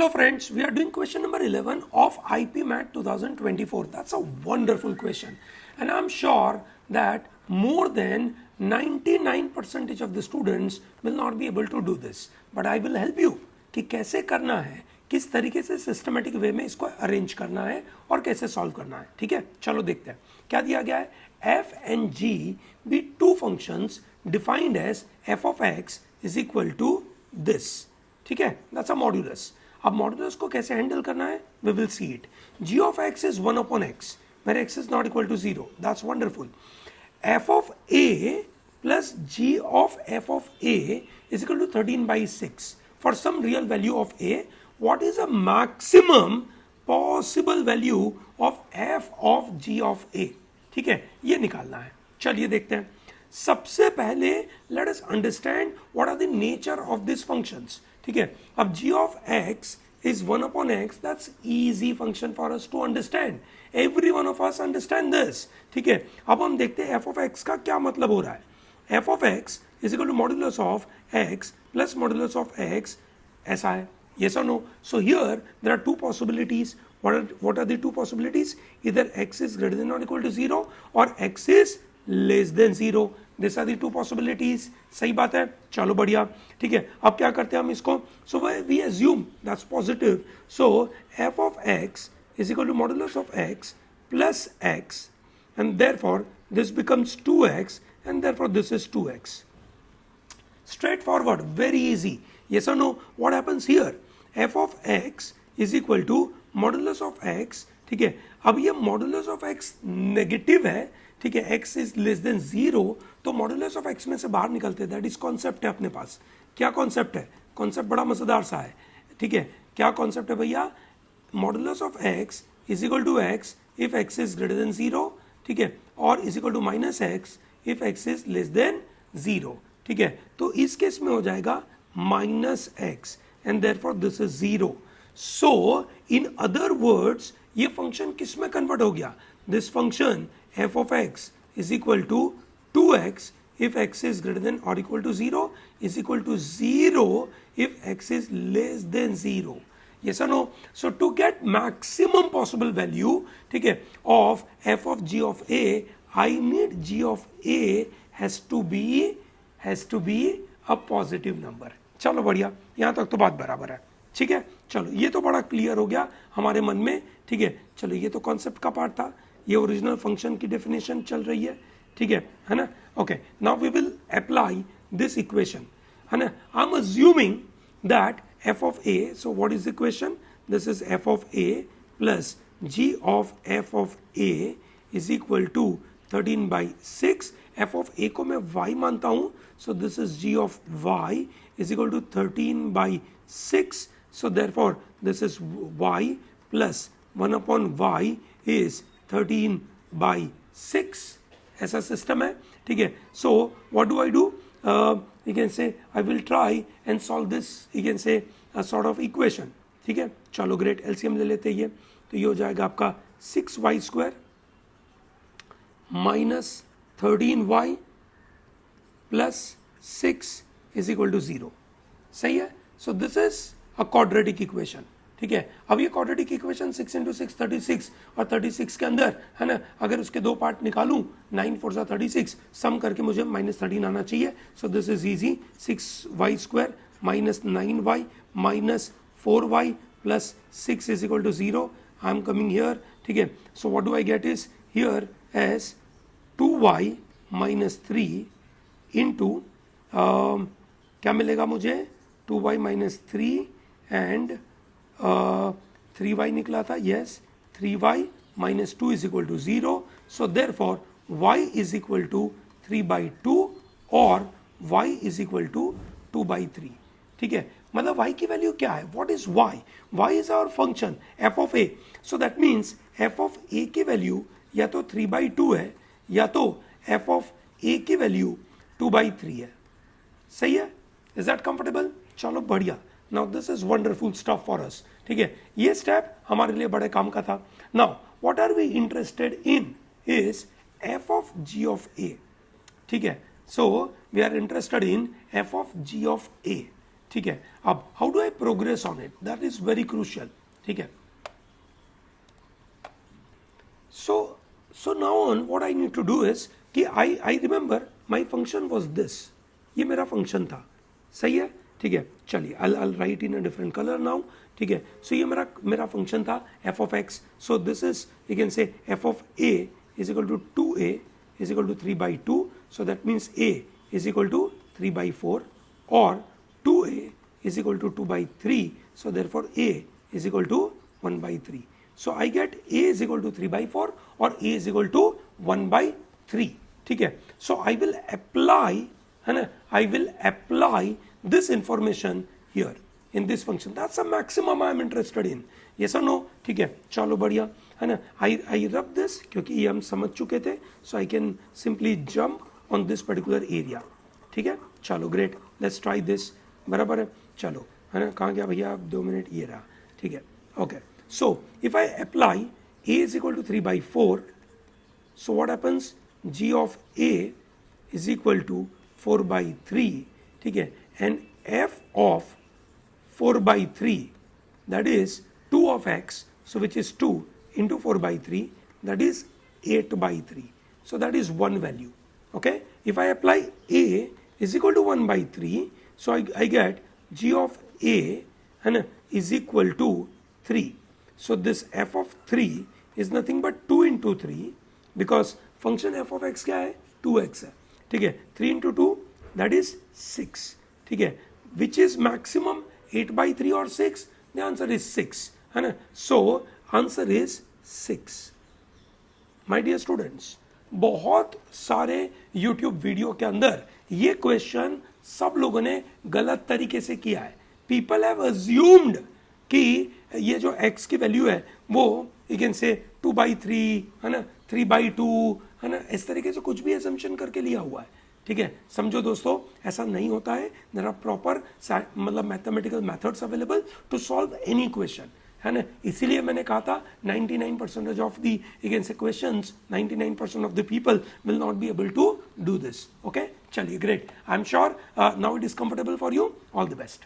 Hello friends, we are doing question number 11 of IP MAT 2024. That's a wonderful question and I'm sure that more than 99% of the students will not be able to do this. But I will help you कि कैसे करना है, किस तरीके से systematic way में इसको arrange करना है और कैसे सॉल्व करना है. ठीक है, चलो देखते हैं क्या दिया गया है. f and g be two functions defined as f of x is equal to this. ठीक है, that's a modulus. अब मॉडुलस को कैसे हैंडल करना है, we will see it. g of x is 1 upon x where x is not equal to 0. That's wonderful. f of a plus g of f of a is equal to 13 by 6. For some real value of a, what is the maximum possible value of f of g of a? ठीक है, ये निकालना है. चलिए देखते हैं. सबसे पहले let us understand what are the nature of this functions. ठीक है, अब g of x is 1 upon x. That's easy function for us to understand. Every one of us understand this. ठीक है, अब हम देखते हैं f of x का क्या मतलब हो रहा है. f of x is equal to modulus of x plus modulus of x. ऐसा है, yes or no? So here there are two possibilities. What are the two possibilities? Either x is greater than or equal to 0 or x is less than 0. These are the two possibilities. सही बात है, चलो बढ़िया. ठीक है, अब क्या करते हैं हम इसको. So we assume that's positive. So f of x is equal to modulus of x plus x and therefore this becomes 2x and therefore this is 2x. Straightforward, very easy. Yes or no? What happens here? f of x is equal to modulus of x. ठीक है, अब ये modulus of x negative है. ठीक है, x is less than 0 तो modulus of x में से बाहर निकलते हैं. दैट इज कॉन्सेप्ट है अपने पास. क्या कॉन्सेप्ट है? कॉन्सेप्ट बड़ा मजेदार सा है. ठीक है, क्या कॉन्सेप्ट है भैया? Modulus of x is equal to x if x is greater than 0. ठीक है, और is equal to minus x if x is less than 0. ठीक है, तो इस केस में हो जाएगा minus x and therefore this is 0. So in other words ये फंक्शन किस में कन्वर्ट हो गया? This function f of x is equal to 2x if x is greater than or equal to 0 is equal to 0 if x is less than 0. Yes or no? So to get maximum possible value, ठीक है, of f of g of a, I need g of a has to be a positive number. चलो बढ़िया, यहाँ तक तो बात बराबर है. ठीक है, चलो ये तो बड़ा क्लियर हो गया हमारे मन में. ठीक है, चलो ये तो कॉन्सेप्ट का पार्ट था. ये ओरिजिनल फंक्शन की डेफिनेशन चल रही है. ठीक है ना. Okay, now we will apply this equation, है ना. I am assuming that f of a, so what is the equation? This is f of a plus g of f of a is equal to 13 by 6. f of a को मैं y मानता हूं, so this is g of y is equal to 13 by 6. So therefore this is y plus 1 upon y is 13 by 6. ऐसा system है. ठीक है, so what do I do? You can से I will try and solve this, you can से sort of equation. ठीक है, चलो great, LCM ले लेते हैं ये. तो ये हो जाएगा आपका 6y square minus 13y plus 6 is equal to 0. सही है. So this is a quadratic equation. ठीक है, अब ये क्वाड्रेटिक इक्वेशन 6 इंटू 6 36 और 36 के अंदर, है ना, अगर उसके दो पार्ट निकालूं 9 4 36 सम करके मुझे -13 आना चाहिए. So this is easy. 6y square minus 9y minus 4y plus 6 is equal to 0. I am coming here. ठीक है, so what do I get is here as 2y minus 3 into क्या मिलेगा मुझे? 2y माइनस 3 एंड 3y निकला था. yes, 3y minus 2 is equal to 0. So therefore y is equal to 3 by 2 और y is equal to 2 by 3. ठीक है, मतलब y की वैल्यू क्या है? what is y? y is our function f of a. So that means f of a की value या तो 3 by 2 है या तो f of a की वैल्यू 2 by 3 है. सही है? is that comfortable? चलो बढ़िया. Now this is wonderful stuff for us. ठीक है, ये स्टेप हमारे लिए बड़े काम का था. Now what are we interested in is f of g of a. ठीक है, so we are interested in f of g of a. ठीक है. अब how do I progress on it, that is very crucial. ठीक है. So now on what I need to do is कि I remember my function was this, ये मेरा function था. सही है. ठीक है. चलिए I'll write in a different color now. ठीक है. So ये मेरा फंक्शन था f of x. So this is, you can say f of a is equal to 2a is equal to 3 by 2. So that means a is equal to 3 by 4, or 2a is equal to 2 by 3. So therefore a is equal to 1 by 3. So I get a is equal to 3 by 4 or a is equal to 1 by 3. ठीक है. So I will apply, है ना, I will apply this information here in this function. That's the maximum I am interested in. Yes or no? ठीक है. चलो बढ़िया, है ना. I rub this क्योंकि ये हम समझ चुके थे. So I can simply jump on this particular area. ठीक है. चलो great. Let's try this. बराबर है. चलो, है ना. कहाँ गया भैया? 2 मिनट. ये रहा. ठीक है. Okay. So if I apply a is equal to 3 by 4, so what happens? G of a is equal to 4 by 3. ठीक है. And f of 4 by 3, that is 2 of x, so which is 2 into 4 by 3, that is 8 by 3. So that is one value. Okay. If I apply a is equal to 1 by 3, so I get g of a and is equal to 3. So this f of 3 is nothing but 2 into 3, because function f of x क्या है? 2x है. ठीक है. 3 into 2, that is 6. ठीक है. Which is maximum, 8 by 3 or 6? The answer is 6, है ना. So answer is 6. My dear students, बहुत सारे YouTube वीडियो के अंदर ये क्वेश्चन सब लोगों ने गलत तरीके से किया है. People have assumed कि ये जो x की वैल्यू है वो यू कैन से 2 by 3, है ना, 3 by 2, है ना, इस तरीके से कुछ भी assumption करके लिया हुआ है. ठीक है. समझो दोस्तों, ऐसा नहीं होता है. देयर आर प्रॉपर मतलब mathematical methods available to solve any question, है ना. इसीलिए मैंने कहा था 99% of the you can say questions, 99% of the people will not be able to do this. Okay. चलिए great. I am sure now it is comfortable for you. All the best.